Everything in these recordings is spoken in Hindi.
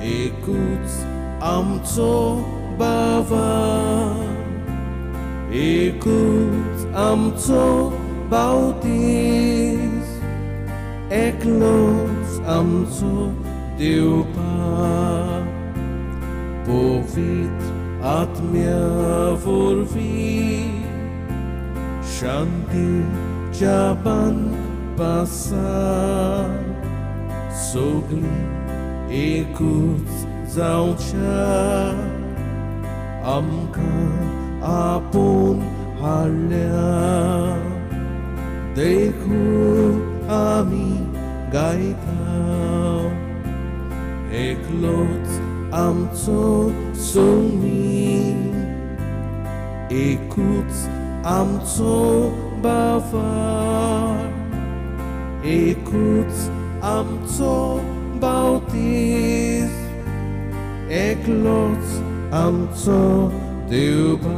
एकूच आमचो बाबा, एकूच आमचो बावतीस, एकलोच आमचो देवपा, पवित्र आत्म्या वरवीं शांतीच्या पासा, सगळीं एकूच जावच्या आमकां आपूण हाडल्या, देखून आमी गायता एकलोच आमचो सोमी, एकूच आमचो बाबा, एकूच आमचो बावतीस, एकलोच आमचो देवबा.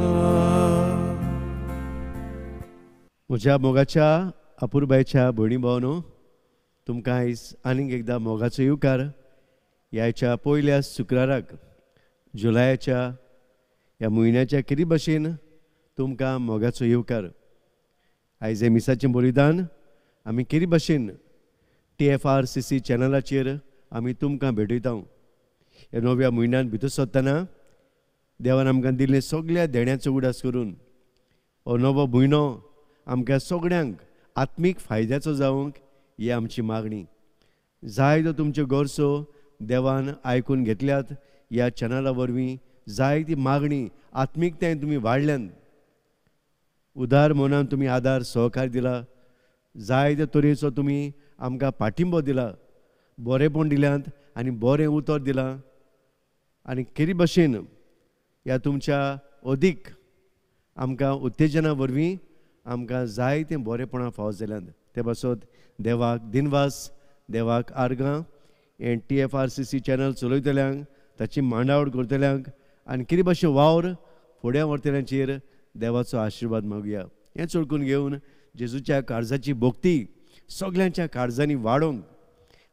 म्हज्या मोगाच्या अपुरबायच्या भयणी भावनो, तुमकां आयज आनीक एकदां मोगाचो येवकार. ह्याच्या पयल्या शुक्राराक जुलयाच्या ह्या म्हयन्याच्या कितें भाशेन तुमकां मोगाचो येवकार. आयज हे मिसाचें बलिदान आमी कितें भाशेन TFRCC चॅनलाचेर आमी तुमकां भेटयता. ह्या नव्या म्हयन्यान भितर सरतना देवान आमकां दिल्लें सगळ्या देण्याचो उडास करून हो नवो म्हयनो आमकां सगळ्यांक आत्मीक फायद्याचो जावंक ही आमची मागणी. जायत्यो तुमच्यो गरजो देवान आयकून घेतल्यात. ह्या चॅनला वरवीं जायती मागणी आत्मीकतायेन तुमी वाडल्यात. उदार मनान तुमी आदार सहकार दिला. जायत्या तरेचो तुमी आमकां पाठिंबो दिला, बरेपण दिल्यात आनी बरें उतर दिलां. आनी केरी भाशेन ह्या तुमच्या अदीक आमकां उत्तेजना वरवीं आमकां जायतें बरेपणां फावो जाल्यात. ते पासत देवाक दिनवास, देवाक आर्गां. हें TFRCC चॅनल चलयतल्यांक, ताची मांडावळ करतल्यांक आनी कितें भाशेन वावर फुडें व्हरतल्यांचेर देवाचो आशिर्वाद मागुया. हें चळकून घेवन जेजूच्या काळजाची भोक्ती सगळ्यांच्या काळजांनी वाडोवंक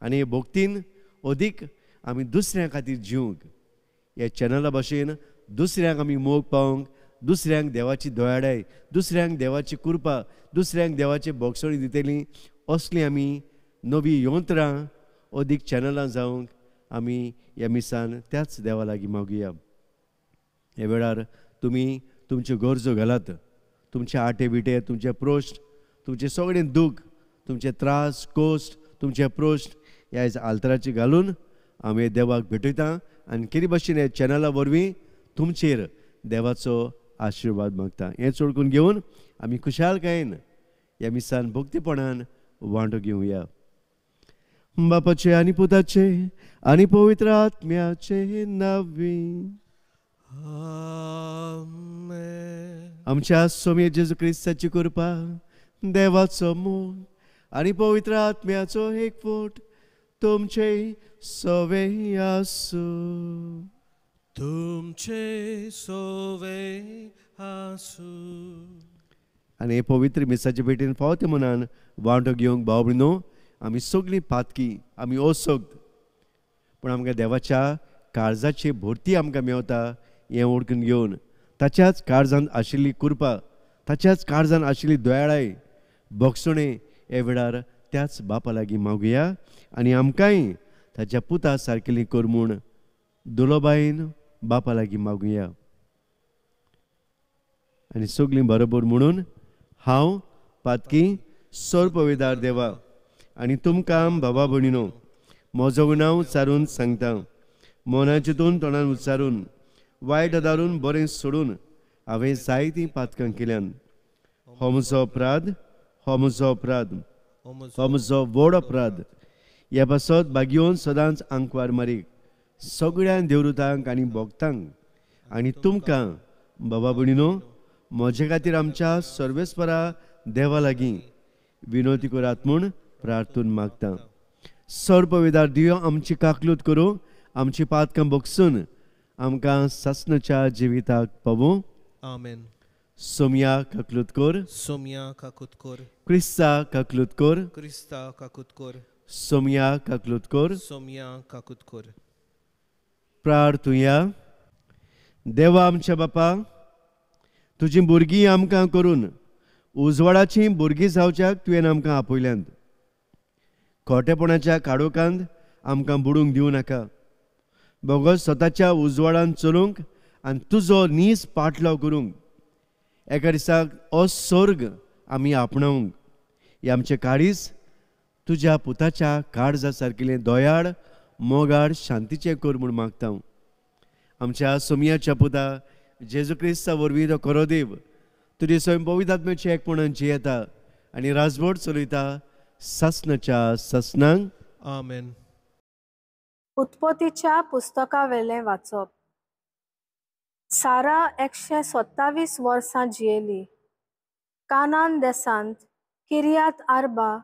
आनी हे भोक्तीन अदीक आमी दुसऱ्यां खातीर जिवंक, हे चॅनला भाशेन दुसऱ्यांक आमी मोग पावंक, दुसऱ्यांक देवाची दोयाडाय, दुसऱ्यांक देवाची कृपा, दुसऱ्यांक देवाची भोगसणी दितली असली आमी नवी यंत्रां अदीक चॅनलां जावंक आमी ह्या मिसान त्याच देवा लागीं मागुया. हे वेळार तुमी तुमच्यो गरजो घालात. तुमचे आटे बिटे, तुमचे प्रोश्ट, तुमचे सगळें दूख, तुमचे त्रास, कोश्ट, तुमचे प्रोश्ट ह्या आल्तराचेर घालून आमी देवाक भेटयता आनी कितें भाशेन हे चॅनला वरवीं तुमचेर देवाचो आशिर्वाद मागता. हें चळकून घेवन आमी खुशालकायेन ह्या मिसान भक्तीपणान वांटो घेवया. बापाचे आनी पुताचे आनी पवित्र आत्म्याचे नांवी आमच्या स्वामी जेजू क्रिस्ताची कृपा, देवाचो मोग आनी पवित्र आत्म्याचो एकवट तुमचे सवे आसूं. तुमचे सवे आसूं. आनी हे पवित्र मिसाचे भेटेन फावते मनान वांटो घेवंक भाव भयणो, आमी सगळीं पातकी, आमी असोक्त, पूण आमकां देवाच्या काळजाची भरती आमकां मेवता हें ओळखून घेवन ताच्याच काळजांत आशिल्ली कृपा, ताच्याच काळजांत आशिल्ली दोयाळाय, भोगसणे हे वेळार त्याच बापा लागीं मागुया आनी आमकांय ताच्या पुता सारकेली कर म्हूण दुलोबायन बापा लागीं मागुया. आनी सगळीं बरोबर म्हणून हांव पातकी सर्पवेदार देवा आनी तुमकां भावा भयणीनो म्हजो नांव उच्चारून सांगता. मनाचेतून तोंडान उच्चारून वायट आदारून बरें सोडून हांवें जायतीं पातकां केल्यान. हो म्हजो अपराध, हो म्हजो अपराध, हो म्हजो व्हड अपराध. ह्या पासत भाग्योन सदांच आंकवार मारीक सगळ्या देवृतांक आनी भक्तांक आनी तुमकां बाबा भयणीनो म्हजे खातीर आमच्या सर्वेस्परा देवा लागीं विनोती करात म्हूण प्रार्थून मागता. सर्पवेदार दियो आमची काकलूत करूं, आमची पातकां भोगसून आमकां सासणाच्या जिविताक पावूं. आमेन. सोम्या काकलूत कर, सोम्या काकूत कर, क्रिस्ता काकलूत कर, क्रिस्ता काकूत कर, सोम्या काकलूत कर, सोम्या काकूत कर. प्रार्थुया. देवा आमच्या बापा, तुजी भुरगीं आमकां करून उजवाडाचीं भुरगीं जावच्याक तुवें आमकां आपयल्यांत. खोटेपणाच्या काडोकांत आमकां बुडूंक दिवं नाका. बोगस स्वताच्या उजवाडान चलूंक आनी तुजो नीस पाटलाव करूंक एका दिसाक हो सर्ग आमी आपणावंक हे आमचे काळीज तुज्या पुताच्या काळजा सारकिलें दोयाड मोगाड शांतीचें कर म्हूण मागता हांव. आमच्या सोमयाच्या पुता जेजू क्रिस्ता वरवीं तो खरो देव तुजे स्वयं पवित्र आत्म्याचे एकपणान जियेता आनी राजवट चलयता ससनाच्या ससनांक. आमेन. उत्पत्तीच्या पुस्तका वेलें वाचप. सारा 127 वर्सां जियेली. कानान देसांत किर्यात आर्बा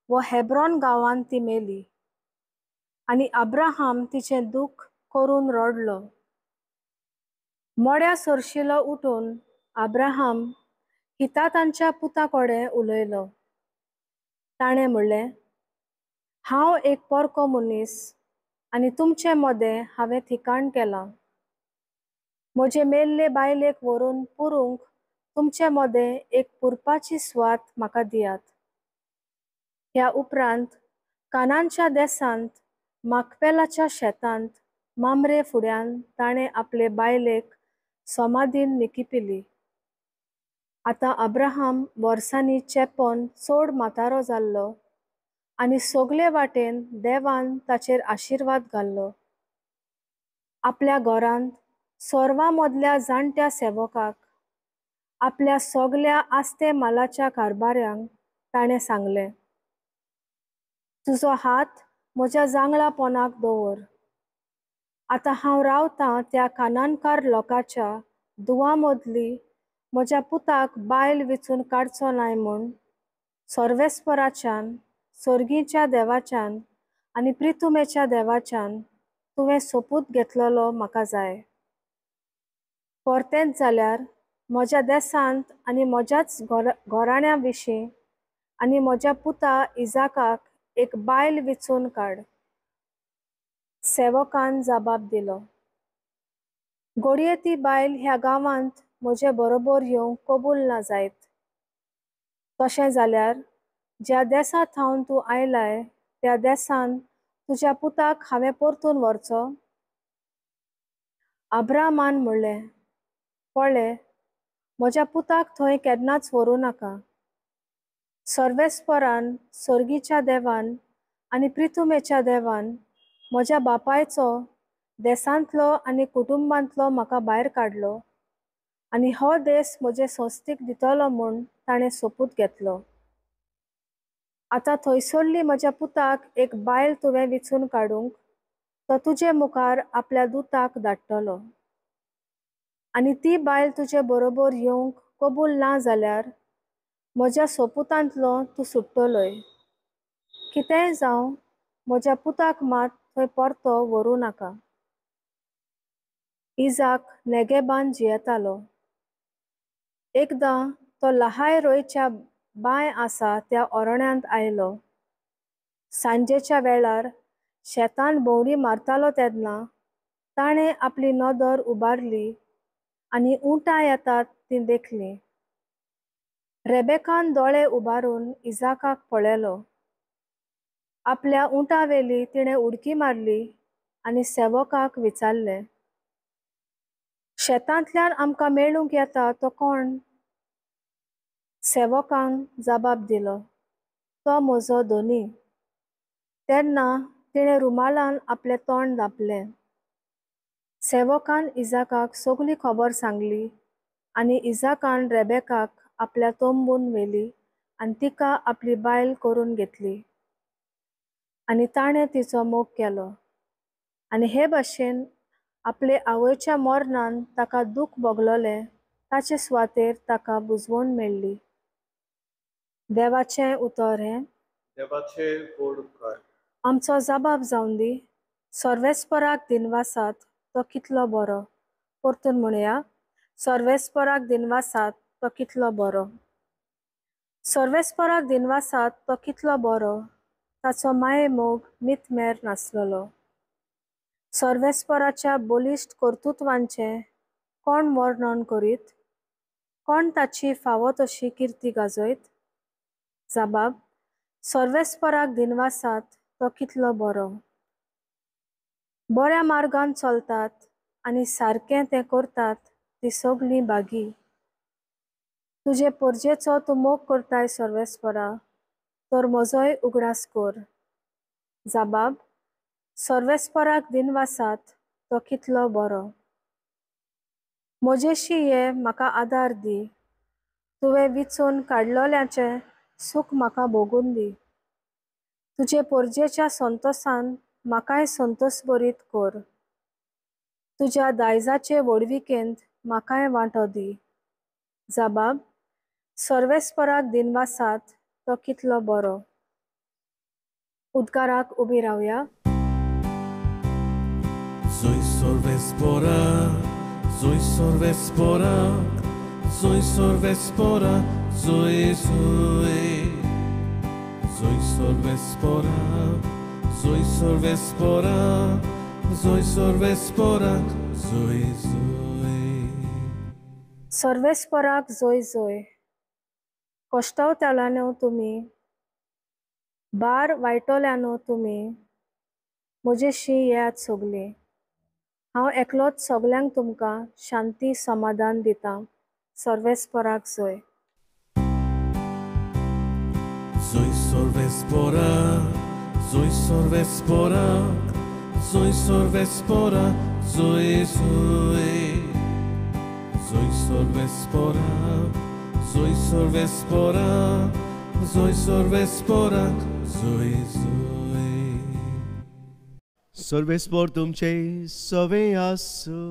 व हेब्रोन गांवांत ती मेली. आनी अब्राहाम तिचें दूख करून रडलो. मोड्या सरशिलो उठून अब्राहाम हितातांच्या पुता कडेन उलयलो. ताणें म्हणलें, हांव एक पोरको मनीस आनी तुमचे मोदें हांवें ठिकाण केलां. म्हजे मेल्ले बायलेक व्हरून पुरूंक तुमचे मोदें एक पुरपाची सुवात म्हाका दियात. ह्या उपरांत कानानच्या देसांत माकपेलाच्या शेतांत मामरे फुड्यान ताणें आपले बायलेक समाधीन निकिपिली. आतां अब्राहाम वर्सांनी चेपोन चड म्हातारो जाल्लो आनी सगले वाटेन देवान ताचेर आशिर्वाद घाल्लो. आपल्या घरांत सर्वां मदल्या जाणट्या सेवकाक आपल्या सगल्या आस्ते मालाच्या कारबाऱ्यांक ताणें सांगलें, तुजो हात म्हज्या जांगळापणाक दवर. आतां हांव रावतां त्या कानानकार लोकाच्या दुवा मदली म्हज्या पुताक बायल वेचून काडचो न्हय म्हूण सर्वेस्पराच्यान, सर्गीच्या देवाच्यान आनी प्रितुमेच्या देवाच्यान तुवें सोपूत घेतलेलो म्हाका जाय. परतेंच जाल्यार म्हज्या देसांत आनी म्हज्याच घोराण्या विशीं आनी म्हज्या पुता इजाकाक एक बायल वेचून काड. सेवकान जाबाब दिलो, घडये ती बायल ह्या गांवांत म्हजे बरोबर येवंक कबूल ना जायत. तशें जाल्यार ज्या देसांत हांव तूं आयलाय त्या देसान तुज्या पुताक हांवें परतून व्हरचो. अब्राहामान म्हणलें, पळय, म्हज्या पुताक थंय केन्नाच व्हरूं नाका. सर्वेस्परान, सर्गीच्या देवान आनी प्रितुमेच्या देवान म्हज्या बापायचो देसांतलो आनी कुटुंबांतलो म्हाका भायर काडलो आनी हो देस म्हजे संस्थीक दितलो म्हूण ताणें सोपूत घेतलो. आतां थंयसरली म्हज्या पुताक एक बायल तुवें वेचून काडूंक तो तुजे मुखार आपल्या दुताक धाडटलो. आनी ती बायल तुजे बरोबर येवंक कबूल ना जाल्यार म्हज्या सोपुतांतलो तूं सुट्टलोय. कितेंय जावं म्हज्या पुताक मात थंय परतो व्हरूं नाका. इजाक नेगेबान जियेतालो. एकदां तो लहाय रोयच्या बांय आसा त्या ओरोण्यांत आयलो. सांजेच्या वेळार शेतान भोंवडी मारतालो तेन्ना ताणें आपली नदर उबारली आनी उंटां येतात तीं देखलीं. रेबेकान दोळे उबारून इजाकाक पळयलो. आपल्या उंटावेली तिणें उडकी मारली आनी सेवकाक विचारलें, शेतांतल्यान आमकां मेळूंक येता तो कोण? सेवकान जाबाब दिलो, तो म्हजो धोनी. तेन्ना तिणें रुमालान आपलें तोंड धांपलें. सेवकान इजाकाक सगली खबर सांगली आनी इजाकान रेबेकाक आपल्या तोंबून व्हेली आनी तिका आपली बायल करून घेतली. आनी ताणें तिचो मोग केलो. आनी हे भाशेन आपले आवयच्या मरणान ताका दूख भोगलोलें ताचे सुवातेर ताका बुजवण मेळ्ळी. देवाचें उतर हें. देवाचे गोड उपकार. आमचो जबाब जावन दी. सर्वेस्पराक दिनवासात तो कितलो बरो. परतून म्हणया, सर्वेस्पराक दिनवासात तो कितलो बरो. सर्वेस्पराक दिनवासात तो कितलो बरो, ताचो माये मोग मीत मेर नासलोलो. सर्वेस्पराच्या बलिश्ट कर्तृत्वांचे कोण वर्णन करीत? कोण ताची फावो तशी किर्ती गाजयत? जबाब: सर्वेस्पराक दिनवासात तो कितलो बरो. बऱ्या मार्गान चलतात आनी सारकें तें करतात ती सगळीं बागी. तुजे परजेचो तूं मोग करताय सर्वेस्परा, तर म्हजोय उगडास कर. जबाब: सर्वेस्पराक दिनवासात तो कितलो बरो. म्हजेशी ये म्हाका आदार दी, तुवें विचून काडलोल्याचें सूख म्हाका भोगून दी. तुजे परजेच्या संतोसान म्हाकाय संतोस भरीत कर. तुज्या दायजाचे व्हडविकेंत म्हाकाय वांटो दी. जबाब: सर्वेस्पराक दिनवासात तो कितलो बरो. उद्गाराक उबी रावया. Soy sorvespora, soy sorvespora, soy sorvespora, soy sorvespora, soy sorvespora, soy sorvespora, soy. सर्वेस्पराक जोय जोय. कश्टावताल्यानो तुमी, बार वायटोल्यानो तुमी, म्हजेशी येयात सगळीं. हांव एकलोच सगल्यांक तुमकां शांती समाधान दिता. सर्वेस्पराक जोय. Soy sorvespora, soy sorvespora, soy sorvespora, soy. Soy sorvespora, soy sorvespora, soy sorvespora, soy. सर्वेस्पर तुमचे सवे आसू.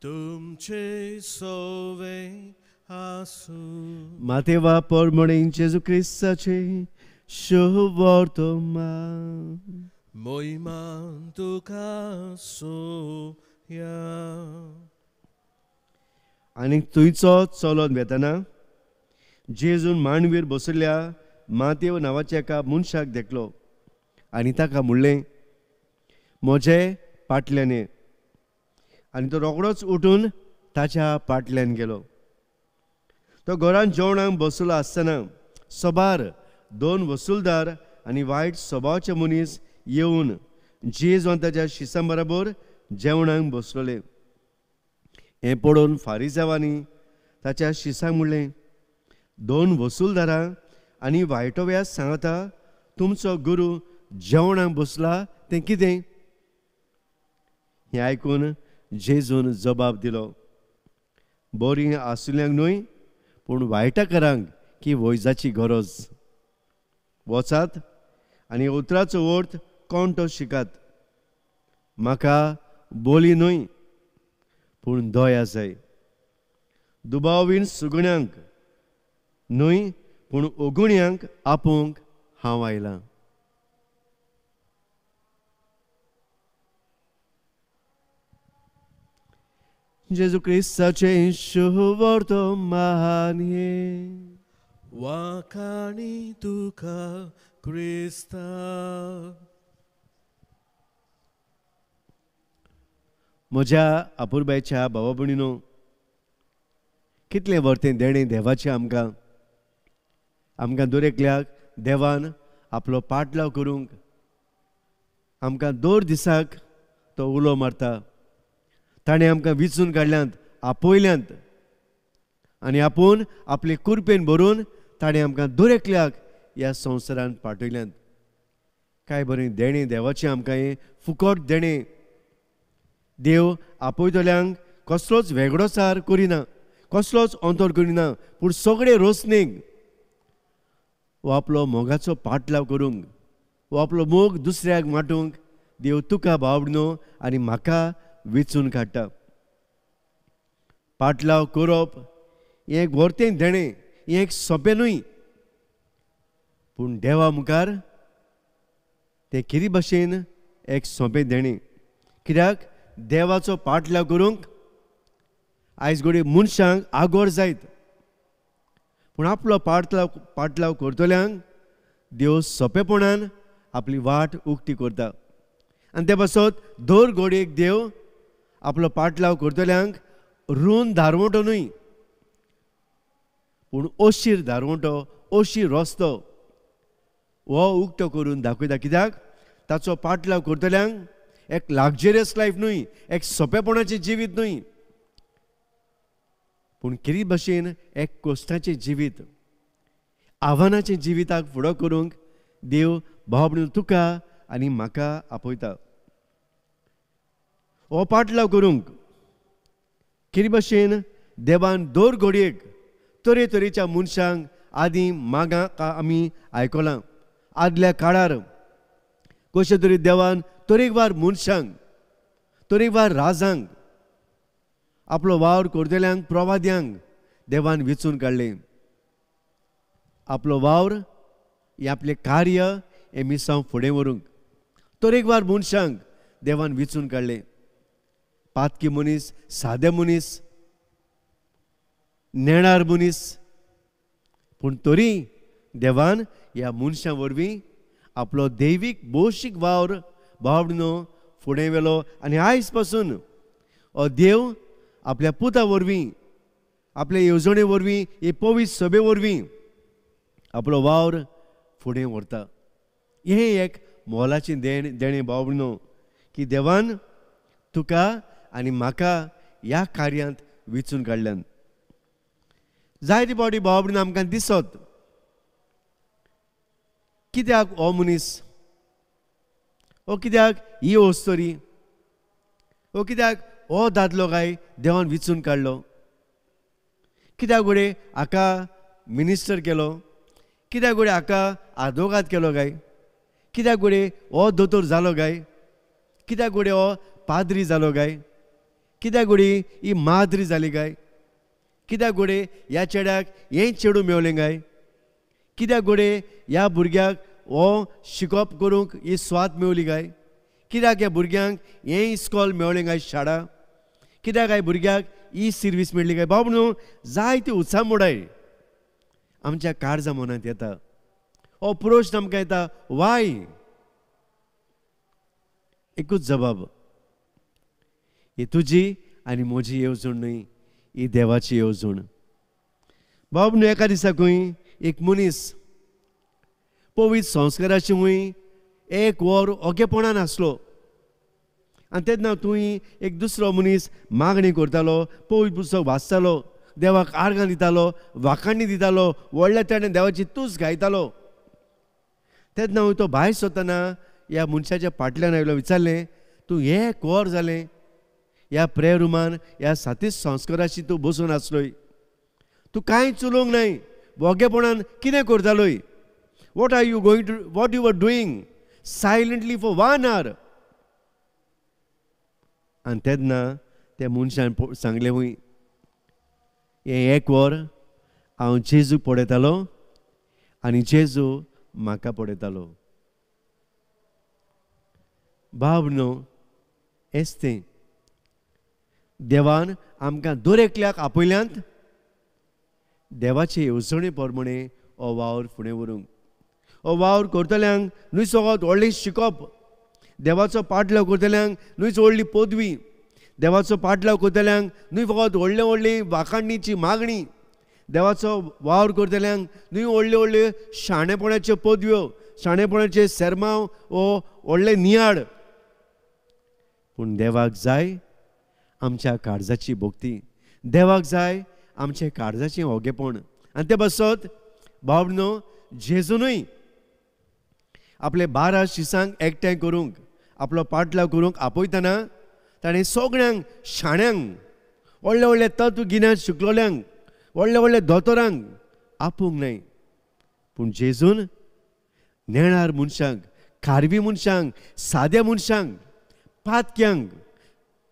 तुमचे सोवे आसू. मातेवा परमणें जेजू क्रिस्ताचे शुभ वर्तमान. मोहिमान तुका सोया. आनी थंयचो चलोन वेतना जेजून मांडवीर बसयल्ल्या मातेव नांवाच्या एका मनशाक देखलो आनी ताका म्हणलें, म्हजे पाटल्यान ये. आनी तो रोखडोच उठून ताच्या पाटल्यान गेलो. तो घरांत जेवणाक बसलो आसतना सोबार 2 वसूलदार आनी वायट स्वभावाचे मनीस येवन जेजू आनी ताच्या शिसां बरोबर जेवणाक बसलोले. हें पळोवन फारिसांवांनी ताच्या शिसांक म्हणलें, 2 वसूलदारां आनी वायटोव्या सांगता तुमचो गुरू जेवणाक बसला तें कितें? हें आयकून जेजून जबाब दिलो, बरीं आसुल्यांक न्हय पूण वायटाकारांक की वैजाची गरज. वचात आनी उतराचो अर्थ कोण तो शिकात. म्हाका बोली न्हय पूण दया जाय. दुबावीन सुगण्यांक न्हय पूण ओगुण्यांक आपोवंक हांव आयलां. जेजू क्रिस्ताचे शुभ वर्तमान हे. वाखाणी तुका क्रिस्ता. म्हज्या आपुरबायच्या भावा भयणीनो, कितलें वर्तें देणें देवाचें आमकां दरेकल्याक देवान आपलो पाटलाव करूंक आमकां दर दिसाक तो उलो मारता. ताणें आमकां विचून काडल्यांत आपयल्यांत आनी आपूण आपले कुरपेन भरून ताणें आमकां दरेकल्याक ह्या संवसारांत पाठयल्यांत. काय बरें देणें देवाचें आमकां हें फुकट देणें. देव आपयतल्यांक कसलोच वेगळोसार करिना, कसलोच अंतर करिना, पूण सगळे रोसणेक वो आपलो मोगाचो पाटलाव करूंक, वो आपलो मोग दुसऱ्याक वांटूंक देव तुका भावडनो आनी म्हाका वेचून काडटा. पाटलाव करप हें एक व्हरतें देणें, हें एक सोंपें न्हय. पूण देवा मुखार तें कितें भाशेन एक सोंपें देणें. कित्याक देवाचो पाटलाव करूंक आयज घडये मनशांक आगोर जायत, पूण आपलो पाटलाव करतल्यांक देव सोंपेपणान आपली वाट उक्ती करता. आनी ते बसत दर घोडयेक देव आपलो पाटलाव करतल्यांक रूण धारवटो न्हय, पूण ओशीर धारवटो, ओशीर रस्तो हो उक्तो करून दाखयता. कित्याक ताचो पाटलाव करतल्यांक एक लग्जरियस लायफ न्हय, एक सोंपेपणाचें जिवीत न्हय, पूण कितें भाशेन एक कोश्टाचें जिवीत, आव्हानाचें जिविताक फुडो करूंक देव भाव भयणीं तुका आनी म्हाका आपयता. हो पाटलाव करूंक कितें भाशेन देवान दर घडयेक तरेतरेच्या मनशांक आदीं मागाक आमी आयकलां. आदल्या काळार कशे तरी देवान तरेकवार मनशांक, तरेकवार राजांक, आपलो वावर करतल्यांक, प्रवाद्यांक देवान वेंचून काडलें. आपलो वावर हे आपलें कार्य हे मिसांव फुडें व्हरूंक तरेकवार मनशांक देवान वेंचून काडलें. पातकी मनीस, सादे मनीस, नेणार मनीस, पूण तरी देवान ह्या मनशां वरवीं आपलो दैवीक भौशीक वावर भावडनो फुडें व्हेलो. आनी आयज पासून हो देव आपल्या पुता वरवीं, आपल्या येवजणे वरवीं, हे पवित्र सभे वरवीं आपलो वावर फुडें व्हरता. हें एक मोलाचें देणें भाव भयणो की देवान तुका आनी म्हाका ह्या कार्यांत वेंचून काडल्यान. जायते फावटी भाव भयणो आमकां दिसत कित्याक हो मनीस, हो कित्याक ही वस्तोरी, हो कित्याक हो दादलो काय देवान वेंचून काडलो, कित्याक घोडे हाका मिनिस्टर केलो, कित्याक घोडे हाका आदवोगाद केलो काय, कित्याक घोडे हो दोतोर जालो काय, कित्याक घोडे हो पाद्री जालो काय, कित्याक घोडी ही माद्री जाली काय, कित्याक घोडे ह्या चेड्याक हें चेडूं मेवलें काय, कित्याक घोडे ह्या भुरग्याक हो शिकोवप करूंक ही स्वात मेवली काय, कित्याक ह्या भुरग्यांक हें इस्कॉल मेवलें काय, शाळा, कित्याक ह्या भुरग्याक ही सर्वीस मेळ्ळी काय. बाब न्हू जायती उत्साह मोडाय आमच्या काळजा मनांत येता. हो प्रश्न आमकां येता, वाय? एकूच जबाब, ही तुजी आनी म्हजी येवजण न्हय, ही देवाची येवजण. बाब न्हू एका दिसाकूय एक मनीस पवित्र संस्काराची वय एक वर ओगेपणान आसलो आनी तेन्ना तुवें एक दुसरो मनीस मागणी करतालो, पवित्र पुस्तक वाचतालो, देवाक आर्गां दितालो, वाखाणणी दितालो, व्हडल्या तरेन देवाची तूस गायतालो. तेन्ना तो भायर सरतना ह्या मनशाच्या फाटल्यान आयलो, विचारलें, तूं एक वर जालें ह्या प्रेयर रुमान, ह्या सातीस संस्काराची तूं बसून आसलोय, तूं कांयच उलोवंक नाय, ओगेपणान कितें करतालोय? What are you going to, what you were doing silently for 1 hour? आनी तेन्ना त्या मनशान सांगलें, वय हें एक वर हांव जेजूक पळयतालो आनी जेजू म्हाका पळयतालो. भाव न्हू, हेंच तें देवान आमकां दर एकल्याक आपयल्यांत देवाचे येवजणे प्रमाणे हो वावर फुडें व्हरूंक. हो वावर करतल्यांक न्हय सगळ्यांत व्हडलें शिकप, देवाचो पाटलाव करतल्यांक न्हयच व्हडली पदवी, देवाचो पाटलाव करतल्यांक न्हय फकत व्हडले व्हडली वाखाणणीची मागणी, देवाचो वावर करतल्यांक न्हय व्हडले व्हडले शाणेपणाच्यो पदव्यो, शाणेपणाचे सेरमांव वो व्हडले नियाड, पूण देवाक जाय आमच्या काळजाची भोक्ती, देवाक जाय आमचे काळजाचें ओगेपण. आनी ते बसत भाव न्हू जेजूनय आपले 12 शिसांक एकठांय करूंक, आपलो पाटलाव करूंक आपयतना ताणें सगळ्यांक शाण्यांक, व्हडले व्हडले तत्व गिन्यान शिकलोल्यांक, व्हडले व्हडले दोतोरांक आपोवंक नाय, पूण जेजून नेणार मनशांक, खारवी मनशांक, साद्या मनशांक, पातक्यांक,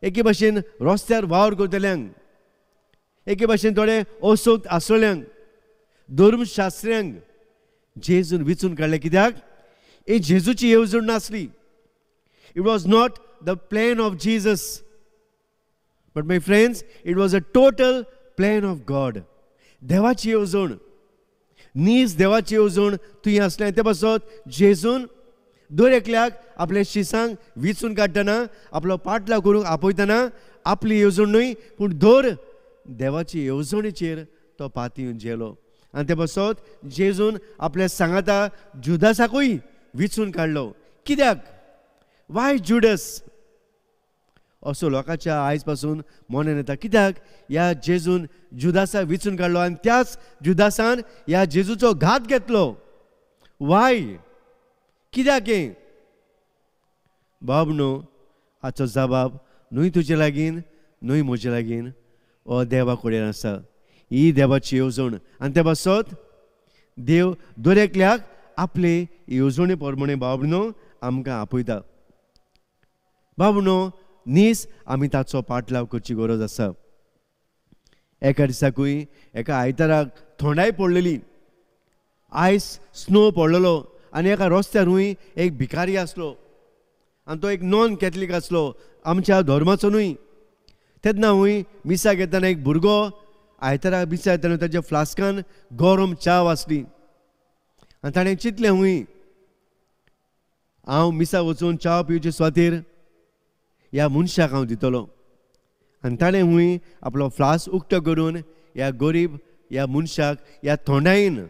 एके भाशेन रस्त्यार वावर करतल्यांक, एके भाशेन थोडे ओसोत आसलेल्यांक, धर्मशास्त्र्यांक जेजून वेंचून काडलें. कित्याक ही जेजूची येवजण नासली. It was not the plan of Jesus, but my friends, it was a total plan of God. देवाची येवजण, नीज देवाची येवजण तुवें आसलें. ते पासत जेजून दर एकल्याक आपल्या शिसांक विचून काडटना आपलो पाटलाव करूंक आपयतना आपली येवजण न्हय पूण दर देवाची येवजणेचेर तो पाती येवन जेलो. आनी ते बसत जेजून आपल्या सांगाता जुदासाकूय विचून काडलो. कित्याक? वाय जुडस असो लोकांच्या आयज पासून मनान येता. कित्याक? ह्या जेजून जुदासा विचून काडलो आनी त्याच जुदासान ह्या जेजूचो घात घेतलो. वाय? कित्याक हें? बाब न्हू, हाचो जबाब न्हय तुजे लागीं न्हय म्हजे लागीं, हो देवा कडेन आसा. ही देवाची येवजण. आनी ते बसत देव दर एकल्याक आपले येवजणे प्रमाणे बाबनो आमकां आपयता. बाबनो, नीस आमी ताचो पाटलाव करची गरज आसा. एका दिसाकूय एका आयताराक थंडाय पडलेली. आयज स्नो पडलेलो आनी एका रस्त्यारूय एक भिकारी आसलो आनी तो एक नॉन कॅथलीक आसलो, आमच्या धर्माचो न्हय. तेन्ना हूंय मिसाक येतना एक भुरगो आयताराक मिसा येतना ताच्या फ्लास्कान गरम च्या आसली आनी ताणें चिंतलें हूंय हांव मिसा वचून च्या पिवचे सुवातेर ह्या मनशाक हांव दितलो. आनी ताणें हूंय आपलो फ्लास्क उक्तो करून ह्या गरीब ह्या मनशाक ह्या थंडायेन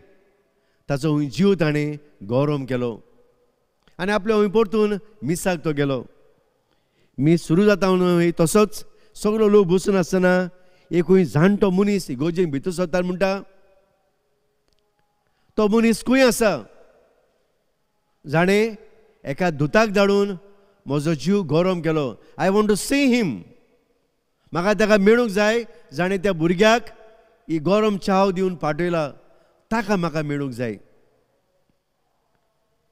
ताचो हूंय जीव ताणें गरम केलो आनी आपल्या हूंय परतून मिसाक तो गेलो. मीस सुरू जाता हूंय तसोच सगळो लोक बसून आसतना एक हूंय जाणटो मनीस इगोजेक भितर सरता म्हणटा, तो मनीस खंय आसा? जाणें एका दुताक धाडून म्हजो जीव गरम केलो. I want to see him. म्हाका ताका मेळूंक जाय जाणें त्या भुरग्याक ही गरम च्या दिवन पाठयला, ताका म्हाका मेळूंक जाय.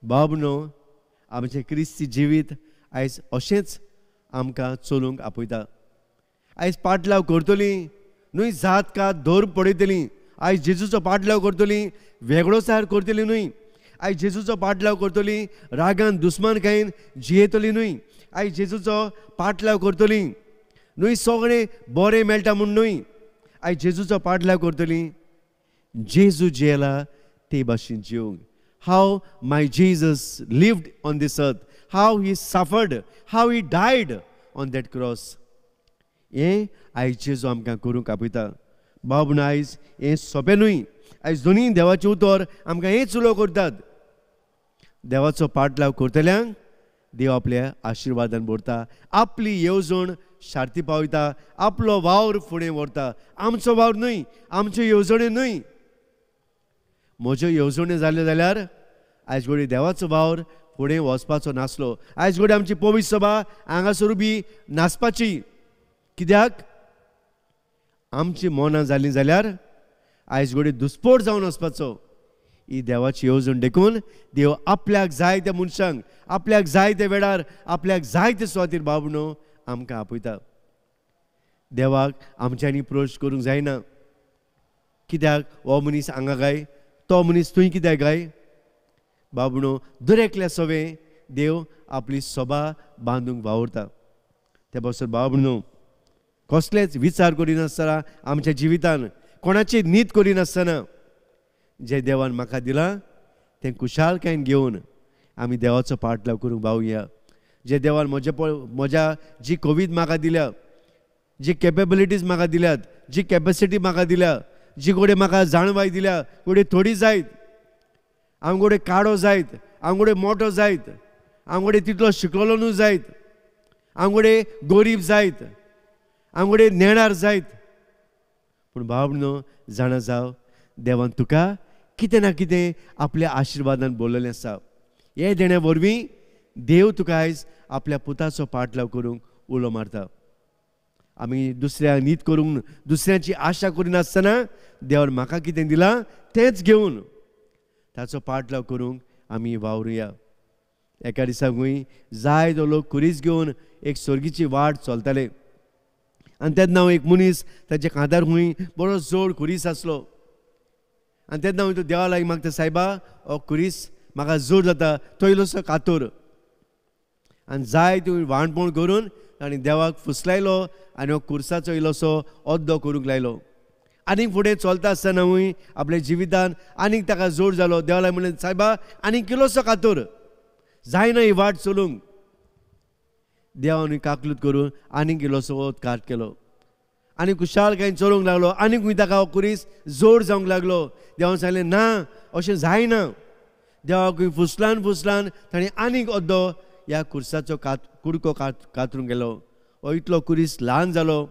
बाबनो, आमचें क्रिस्ती जिवीत आयज अशेंच आमकां चलूंक आपयता. आयज पाटलाव करतली न्हय जात कात धर पडयतली. आयज जेजूचो पाटलाव करतली वेगळो सार करतली न्हय. आयज जेजूचो पाटलाव करतली रागान दुस्मानकायेन जियेतली न्हय. आयज जेजूचो पाटलाव करतली न्हय सगळें बरें मेळटा म्हूण न्हय. आयज जेजूचो पाटलाव करतली जेजू जियेला ते भाशेन जिवंक. How my Jesus lived on this earth, how he suffered, how he died on that cross. हें आयज जेजू आमकां करूंक आपयता. बाबून आयज हें सोंपें न्हय. आयज दोनी देवाचें उतर आमकां हेंच उलो करतात. देवाचो पाटलाव करतल्यांक देव आपल्या आशिर्वादान भरता, आपली येवजण शार्ती पावयता, आपलो वावर फुडें व्हरता. आमचो वावर न्हय, आमच्यो येवजण्यो न्हय. म्हज्यो येवजण्यो जाल्यो जाल्यार आयज घडी देवाचो वावर फुडें वचपाचो नासलो. आयज घडी आमची पवित्र सभा हांगासर बी नाचपाची. कित्याक? आमची मनां जालीं जाल्यार आयज घडी दुस्फोट जावन वचपाचो. ही देवाची येवजण देखून देव आपल्याक जाय त्या मनशांक, आपल्याक जाय त्या वेळार, आपल्याक जाय त्या सुवातेर बाबनो आमकां आपयता. देवाक आमच्यांनी प्रोश करूंक जायना. कित्याक? हो मनीस हांगा गाय, तो मनीस थंय कित्याक गाय? बाबनो, दर एकल्या सवें देव आपली सभा बांदूंक वावरता. ते बसत बाबनो, कसलेच विचार करिनासतना आमच्या जिवितान कोणाची नीत करिनासतना जे देवान म्हाका दिलां तें कुशालकायेन घेवन आमी देवाचो पाटलाव करूंक भावया. जे देवान म्हज्या जी कोवीद म्हाका दिल्या, जी कॅपेबिलिटीज म्हाका दिल्यात, जी कॅपेसिटी म्हाका दिल्या, जी घोडे म्हाका जाणवाय दिल्या, घोडे थोडी जायत, हांव घोडे काडो जायत, हांव घोडे मोठो जायत, हांव घोडे तितलो शिकलेलो न्हू जायत, हांव घोडे गरीब जायत, हांव घोडे नेणार जायत. पूण बाबनो, जाणा जाव देवान तुका कितें ना कितें आपल्या आशिर्वादान बोललेलें आसा. हे देण्या वरवीं देव तुका आयज आपल्या पुताचो पाटलाव करूंक उलो मारता. आमी दुसऱ्याक नीत करूंक, दुसऱ्याची आशा करिनासतना देवान म्हाका कितें दिलां तेंच घेवन ताचो पाटलाव करूंक आमी वावरुया. एका दिसाकूय जायतो लोक कुरीस घेवन एक सर्गीची वाट चलताले आनी तेन्ना एक मनीस ताच्या कांतार हूंय बरो जोड कुरीस आसलो आनी तेन्ना तो देवा लागीं मागता, सायबा हो कुरीस म्हाका जोड जाता तो इल्लोसो कातोर. आनी जाय ती वाणपण करून ताणें देवाक फुसलायलो आनी हो कुर्साचो इल्लोसो ओद्दो करूंक लायलो. आनीक फुडें चलता आसतना हूंय आपल्या जिवितान आनीक ताका जोड जालो. देवा लागीं म्हणलें, सायबा आनीक इल्लोसो कातोर. जायना ही वाट चलूंक. देवान काकलूत करून आनीक इल्लोसो वत काट केलो आनी कुशालकायेन चलोवंक लागलो. आनीक खंय ताका हो कुरीस जोड जावंक लागलो. देवान सांगलें ना, अशें जायना. देवाक फुसलान ताणें आनीक अर्दो ह्या कुर्साचो कुडको कातरूंक गेलो. हो इतलो कुरीस ल्हान जालो.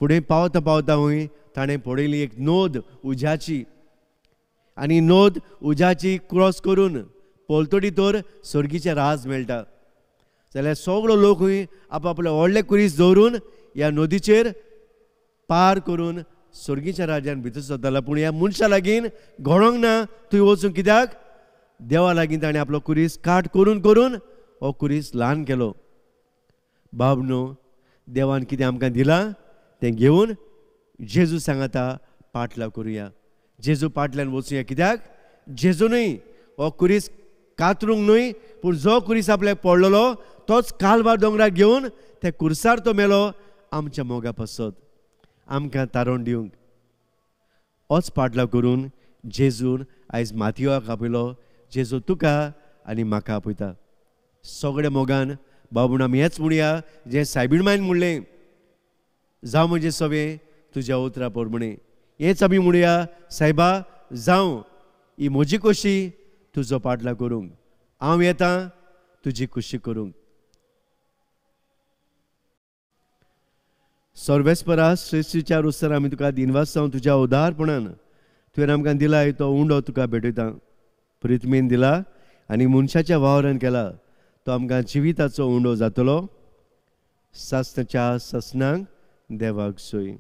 फुडें पावता खंय ताणें पळयली एक नोद उज्याची. आनी नोद उज्याची क्रॉस करून पोलतोडी तर सर्गीचें राज मेळटा. जाल्यार सगळो लोक खंय आपआपले व्हडले कुरीस दवरून ह्या नदीचेर पार करून सर्गीच्या राज्यान भितर सरतालो. पूण ह्या मनशा लागीं घडोंक ना थंय वचून. कित्याक? देवा लागीं ताणें आपलो कुरीस काट करून हो कुरीस ल्हान केलो. बाबनो, देवान कितें आमकां दिलां तें घेवन जेजू सांगता पाटलाव करुया. जेजू पाटल्यान वचुया. कित्याक? जेजूनय हो कुरीस कातरूंक न्हय, पूण जो कुरीस आपल्याक पडलेलो तोच कालवार दोंगराक घेवन त्या कुर्सार तो मेलो आमच्या मोगा पासत आमकां तारण दिवंक. होच पाटलाव करून जेजून आयज मातयेवाक आपयलो. जेजू तुका आनी म्हाका आपयता. सगळ्या मोगान बाबून आमी हेंच म्हणुया जें सायबीण मायन म्हणलें, जावं म्हणजे सवें तुज्या उतरा पोरमणें. हेंच आमी म्हणुया, सायबा जावं ही म्हजी खोशी तुजो पाटलाव करूंक. हांव येतां तुजी खुशी करूंक. सर्वेस्परास श्रेष्ठीच्या रुसार आमी तुका दिनवास जावन तुज्या उदारपणान तुवें आमकां दिलाय तो उंडो तुका भेटयता. प्रितमेन दिला आनी मनशाच्या वावरान केला तो आमकां जिविताचो उंडो जातलो. सासनाच्या ससनांक देवाक सोय.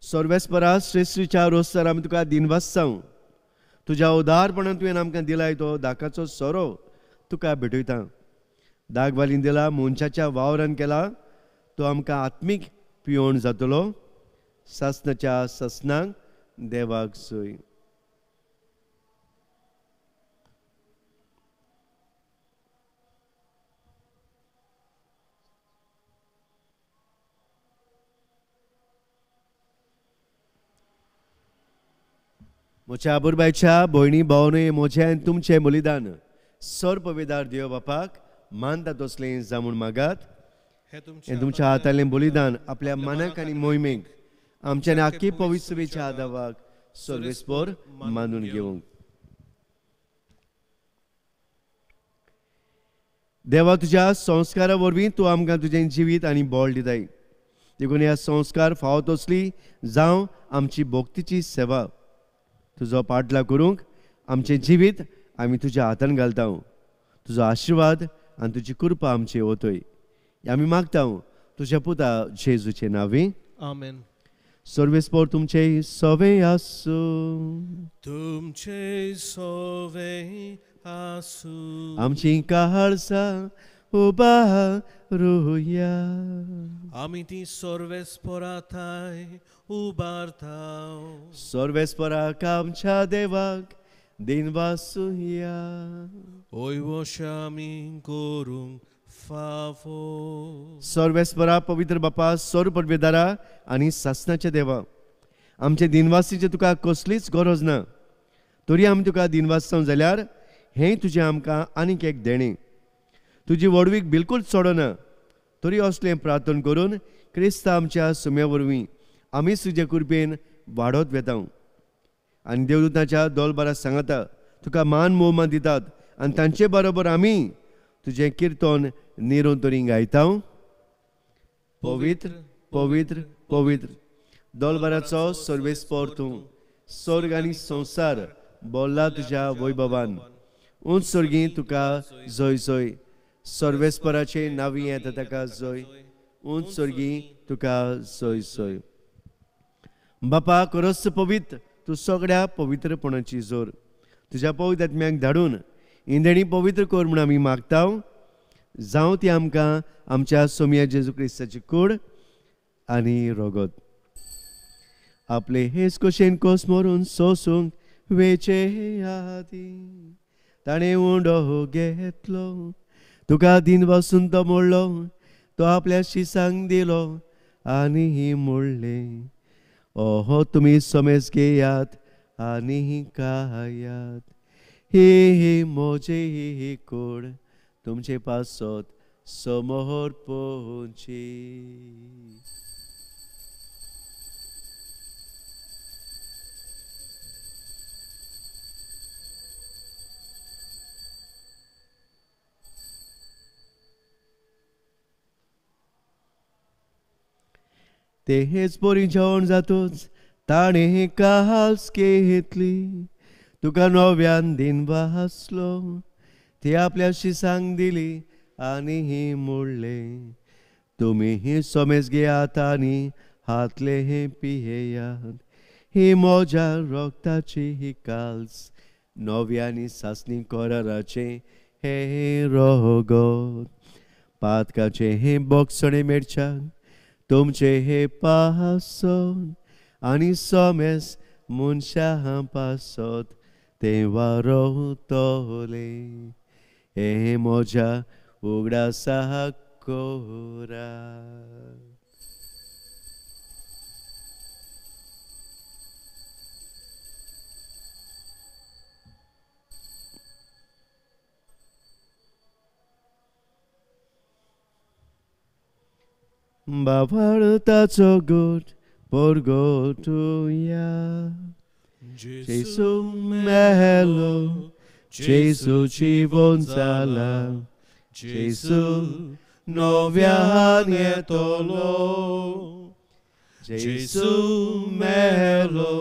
सर्वेस्परास श्रेष्ठीच्या रोसार आमी तुका दिनवास जावं तुज्या उदारपणान तुवें आमकां दिलाय तो दाकाचो सोरो तुका भेटयता. दाग वालीन दिला मनशाच्या वावरान केला तो आमकां आत्मीक पियोण जातलो. सासनाच्या ससनांक देवाक सोय. म्हज्या आबुरबायच्या भयणी भावने म्हजें आनी तुमचें बलिदान सर पवेदार देव बापाक मानता तसलें जावून मागात. हें तुमच्या हातांतलें बलिदान आपल्या मनाक आनी मोहिमेक आमच्या आख्खी पवित्रतेच्या आदावाक सर्वेस्पर मानून घेवंक. देवा तुज्या संस्कारा वरवीं तूं आमकां तुजें जिवीत आनी बोळ दिताय. देखून ह्या संस्कार फावत असली जावं आमची भक्तीची सेवा तुजो पाटलाव करूंक आमचें जिवीत आमी तुज्या हातान घालता. तुजो आशिर्वाद आनी तुजी कृपा आमचे ओतय आमी मागता तुज्या पुता जेजूचे नांवी. आमेन. सर्वेस्पर तुमचे सवें आसूं. तुमचे सवें आसूं. आमची काळजा उबारुया. आमी ती सर्वेस्पराताय उबारताव. सर्वेस्पराक आमच्या देवाक दिनवासुया. ओयवोशा आमी करूंक फावो. सर्वेस्परा पवित्र बापा सर पदवेदारा आनी सासनाच्या देवा आमचे दिनवासीचे तुका कसलीच गरज ना तरी आमी तुका दिनवास जावं जाल्यार हें तुजें आमकां आनीक एक देणें. तुजी वडवीक बिलकुल चोडना तरी असलें प्रार्थना करून क्रिस्त आमच्या सुम्या वरवीं आमी तुजे कृपेन वाडत वेता. आनी देवदूताच्या दोलबारा सांगता तुका मान मोमान दितात आनी तांचे बरोबर आमी तुजें किर्तन निरंतरी गायता. पवित्र पवित्र पवित्र दोलबाराचो सर्वेस्पर तूं. स्वर्ग आनी संवसार बोल्ला तुज्या वैभवान. उंच सर्गी तुका जय जय. सर्वेस्पराचे नांवी येता ताका जय. उंच सर्गी तुका जय जय. बापा खरोच पवित्र तूं सगळ्या पवित्रपणाची जोर तुज्या पवित्र आत्म्याक धाडून इंदेणी पवित्र कर म्हूण आमी मागता. जावं ती आमकां आमच्या सोम्या जेजू क्रिस्ताची कूड आनी रोगत. आपले हेच कशेन कोसमोरून सोसूंक वेचे आदी ताणें उंडो घेतलो तुका दिन वासून तो मोडलो तो आपल्या शिसांक दिलो आनी मोडले. ओहो तुम्ही सोमेस घेयात आनी खायात. ही मोजे ही कोड तुमचे पासत समोर पोंची. तेच बरी जेवण जातूच ताणे कास घेतली. तुका नव्यान दिन वाचलो. ती आपल्या शिसांक दिली आनी मोडले. तुम्ही सोमेस घेयात आनी हातले पियेयात. ही मोज्या रोगताची ही काल्स नव्यानी सासणी कोराराचे हे रोगोत. पातकाचे हे बोगसणे मेडच्याक तुमचे हे पासत आनी सोमेस मनशा पासत ते वारोतले. हे मोज्या उगडासा कोरा. बापारताचो गोट परगोटुया. जेसू मेलो, जेसू जीवन जाला. जेसू नव्यान येतलो. जेसू मेलो,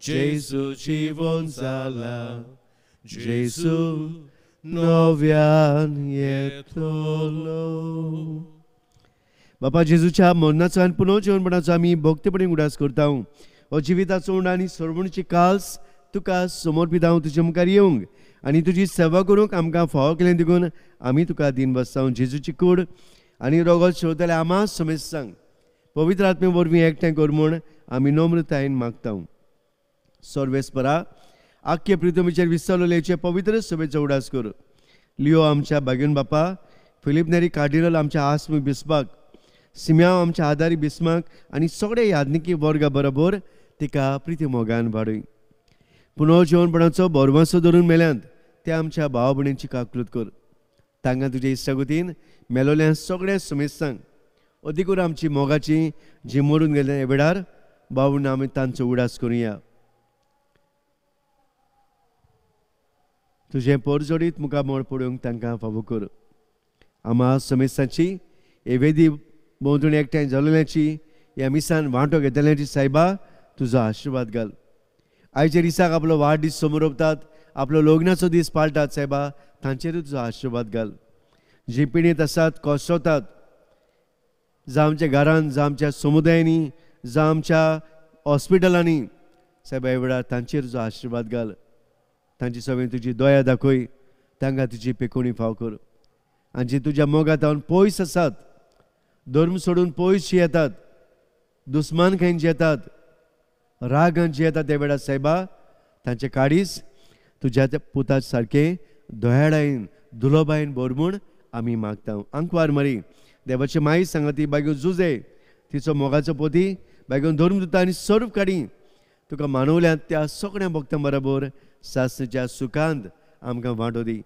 जेसू जीवन जाला. जेसू नव्यान येतलो. बापा जेजूच्या मरणाचो आनी पुनर्जीवनपणाचो आमी भक्तीपणी उडास करता. हो जिविताचो उंड आनी सोडवणीची काल्स तुका समर्पित हांव तुजे मुखार येवंक आनी तुजी सेवा करूंक आमकां फावो केलें देखून आमी तुका दिन बसता. जेजूची कूड आनी रोगोल शेवतले आमा समेस सांग. पवित्र आत्मे वरवीं एकठांय कर म्हूण आमी नम्रतायेन मागता. सर्वेस्परा आख्खे प्रितमेचेर विस्तारलेचे पवित्र सभेचो उडास कर. लिओ आमच्या बागेन बापा, फिलीप नेरी कार्डिनल आमच्या आस्म बिस्माक, सिम्याव आमच्या आदारी बिस्माक आनी सगळे यादनिकी वर्गा बरोबर तिका प्रिती मोगान वाडय. पुनर्जीवनपणाचो बोरवासो धरून मेल्यांत ते आमच्या भाव भयणींची काकूत कर. तांकां तुजे इश्टागतीन मेलोल्या सगळ्या समेस्तांक अदीक करून आमची मोगाची जी मरून गेल्या वेळार भाव भयण आमी तांचो उडास करुया. तुझे परजोडीत मुखामोळ पडूंक तांकां फावो कर. आमा समेस्तांची हे वेदी भोंवतणी एकठांय जालोल्याची ह्या मिसान वांटो घेतल्याची सायबा तुजो आशिर्वाद घाल. आयच्या दिसाक आपलो वाडदीस समोर ओंपतात, आपलो लग्नाचो दीस पाळटात सायबा, तांचेरूय तुजो आशिर्वाद घाल. जी पिणीत आसात, कोसतात, जावं आमच्या घरान, जावं आमच्या समुदायांनी, जावं आमच्या हॉस्पिटलांनी सायबा ह्या वेळार तांचेर तुजो आशिर्वाद घाल. तांची सगळी तुजी दया दाखय. तांकां तुजी पेकोवणी फाव कर. आनी जी तुज्या मोगात हांव पयस आसात, धर्म सोडून पयसशी येतात, दुस्मानखायेन येतात, रागान येतात त्या वेळार सायबा तांचे काडीस तुज्या पुता सारकें दोयाडायेन दुलोबायेन भर म्हूण आमी मागता. आंकवार मारी देवाची माई सांगती बागेन जुजे तिचो मोगाचो पोती बागेन धर्म दिता आनी सर्व काडी तुका मानवल्यांत त्या सगळ्या भक्तां बरोबर सासणेच्या सुखांत आमकां वांटो दी.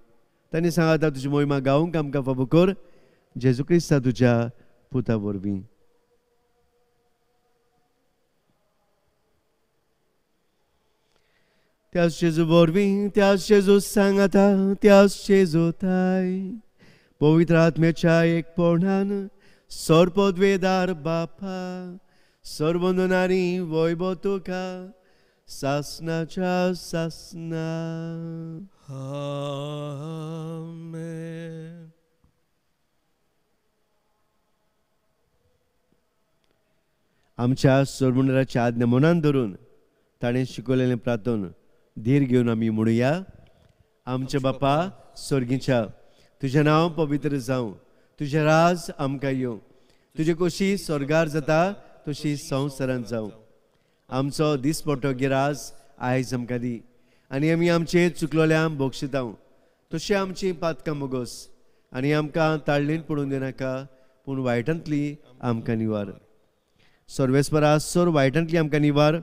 तांणी सांगता तुजी मोहिमा गावंक आमकां फावो कर. जेजू क्रिस्ता तुज्या पुता वरवीं. त्याच जेजू वरवीं, त्याच जेजू सांगता, त्याच जेजू थाय पवित्र आत्म्याच्या एकपणान सर्वपदवेदार बापा सर्वंदनारी वैभव तुका सासनाच्या सासना. आमेन. आमच्या सर्वंदराच्या आज्ञा मनान धरून ताणें शिकवलेलें प्रार्थन धीर घेवन आमी म्हणुया. आमचे बापा स्वर्गीच्या, तुजें नांव पवित्र जावं, तुजें राज आमकां येवं, तुजी खोशी स्वर्गार जाता तशी संवसारांत जावं. आमचो दिसपट्टो गिरास आयज आमकां दी आनी आमी आमचे चुकलोल्यांक बक्षितांव, तशें आमची पातकां मोगोस आनी आमकां ताळणेन पडूंक दिनाका, पूण वायटांतली आमकां निवार. सर्वेस्परा सोर वायटांतली आमकां निवार.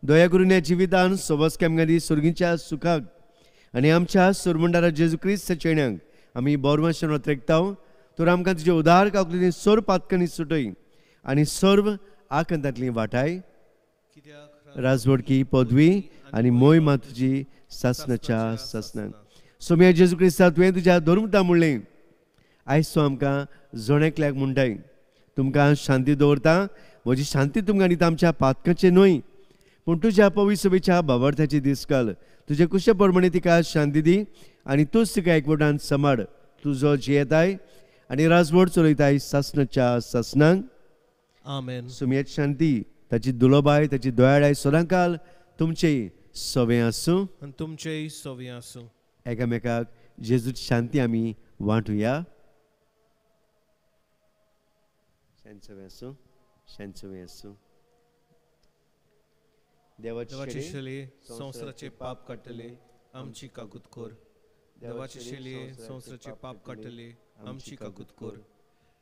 दया करून ह्या जिवितान सोबस्के आमकां दी सुर्गीच्या सुखाक आनी आमच्या सुरमंडारा जेजू क्रिस्त चेण्याक आमी बोरमाशेन वत्रेकताव. तर आमकां तुजे उदार कावकलींनी सोर पातकांनी सुटय आनी सर्व आकंतांतली वाटाय. राजवडकी पदवी आनी मोहिमा तुजी सासनाच्या सासनाक. सोम्या जेजू क्रिस्ता तुवें तुज्या धर्मता म्हणलें आयज तूं आमकां जोणेकल्याक म्हणटाय तुमकां शांती दवरता. म्हजी शांती तुमकां दिता, आमच्या पातकांचे न्हय पूण तुज्या पवित्र सभेच्या बाबार्थाची दीस घाल. तुजे कुशे प्रमाणे तिका शांती दी आनी तूंच तिका एकवटान सांबाळ. तुजो जियेताय आनी राजवट चलयताय सासनाच्या सासनाक. आमेन. सुमयेत शांती ताची दुलोबाय ताची दोयाळाय सदांकाल तुमचे सवे आसूं आनी तुमचेय सोवी आसूं. एकामेकाक जेजूची शांती आमी वांटुया. शांतसवे आसूं शांतसवे आसूं. देवाचे शेले संवसाराचे पाप काडटले आमची काकूत कोर. देवाचे शेले संवसाराचे पाप काडटले आमची काकूत कोर.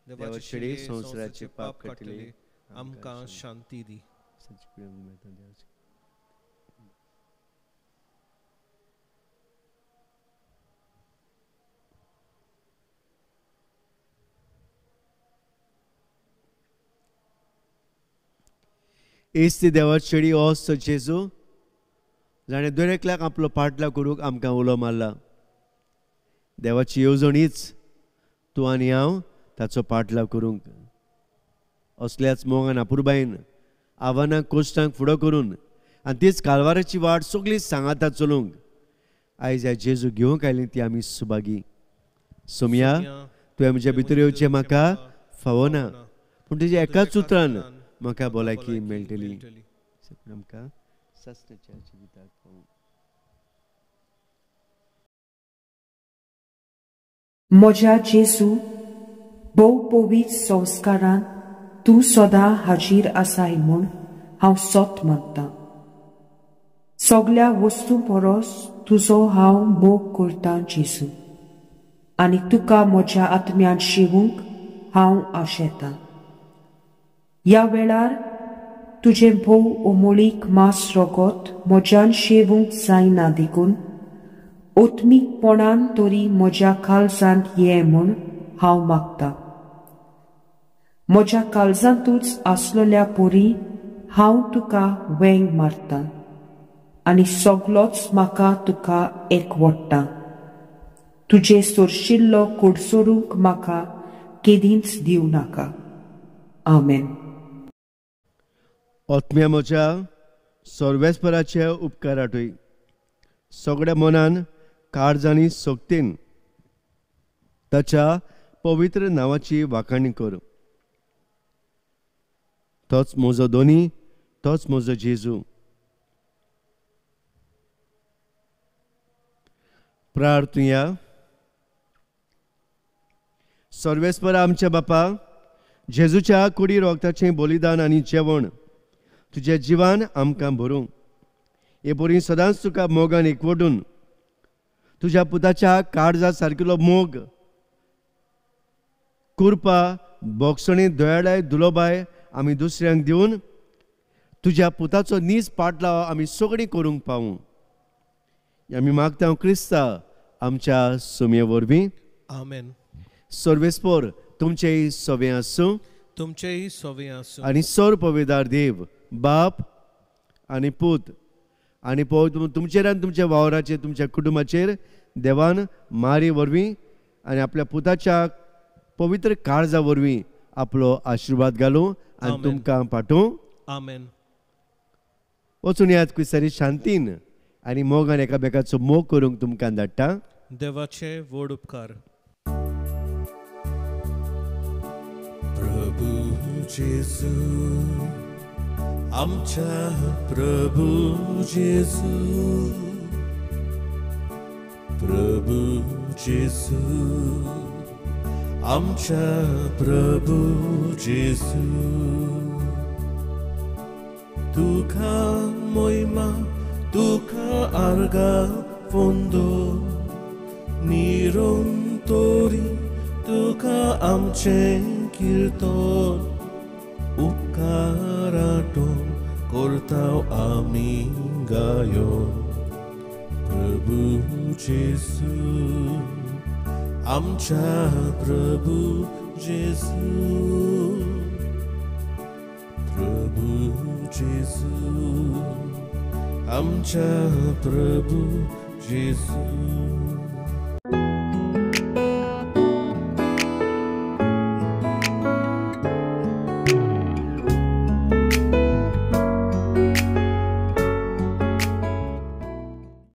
देवाचे शेले संवसाराचे पाप काडटले आमकां शांती दी. इस्ती देवाची शेळी हो जेजू जाणें दर एकल्याक आपलो पाटला करूंक आमकां उलो मारला. देवाची येवजण हीच तूं आनी हांव ताचो पाटला करूंक. असल्याच मोगान आपुरबायेन आव्हानांक कोश्टांक फुडो करून आनी तीच कालवाराची वाट सगळी सांगाता चलूंक आयज ह्या जेजू घेवंक आयली ती आमी सुभागी. सोमया तुवें म्हज्या भितर येवचें म्हाका फावो ना पूण तुज्या एकाच उतरान म्हाका भलायकी मेळटली. आमकां सासणाच्या जिविताक म्हज्या जेजू भोव पवित्र संस्कारान तूं सदां हाजीर आसाय म्हूण हांव सोत मागतां. सगळ्या वस्तू परस तुजो हांव मोग करतां जेजू आनी तुका म्हज्या आत्म्यान शिवूंक हांव आशेतां. ह्या वेळार तुजें भोव अमोलीक मास रगत म्हज्यान शेवूंक जायना देखून ओत्मीकपणान तरी म्हज्या काळजांत ये म्हूण हांव मागतां. म्हज्या काळजांतूच आसलेल्या पोरी हांव तुका वेंग मारतां आनी सगळोच म्हाका तुका एकवडटा. तुजे सोरशिल्लो कुडसोरूंक म्हाका केदींच दिवं नाका. आमेन. ओत्म्या म्हज्या सर्वेस्पराचे उपकार आठय. सगळ्या मनान काळजांनी सोगतेन ताच्या पवित्र नांवाची वाखाणी कर. तोच म्हजो दोनी तोच म्हजो जेजू. प्रार्थुया. सर्वेस्परा आमच्या बापा, जेजूच्या कुडी रोगताचें बलिदान आनी जेवण तुज्या जिवान आमकां भरूं. हे बरी सदांच तुका मोगान एकवटून तुज्या पुताच्या काळजा सारकिलो मोग कुरपा बोगसणी दोयाळाय दुलोबाय आमी दुसऱ्यांक दिवन तुज्या पुताचो नीज पाटलाव आमी सगळीं करूंक पावूं. आमी मागता क्रिस्ता आमच्या सुमये वरवीं. आमेन. सर्वेस्पोर तुमचेय सवे आसूं. तुमचेय सवे आसूं. आनी सर पविदार देव बाप आनी पूत आनी तुमचेर आनी तुमच्या वावराचेर तुमच्या कुटुंबाचेर देवान मारी वरवीं आनी आपल्या पुताच्या पवित्र काळजा वरवीं आपलो आशिर्वाद घालूं आनी तुमकां पाठूं. आमेन. वचून यात कुसारी शांतीन आनी मोगान एकामेकाचो मोग करूंक तुमकां धाडटा. देवाचे व्हड उपकार. प्रभू जेजू आमच्या प्रभू जेजू. प्रभू जेजू आमच्या प्रभू जेजू. तुका मोहिमा तुका आर्गा फोंदो निरोंतोरी तुका आमचें कीर्तन उपकाराटन करताव आमी गायन प्रभु जेसू आमच्या प्रभु जेसू प्रभु जेसू आमच्या प्रभु जेसू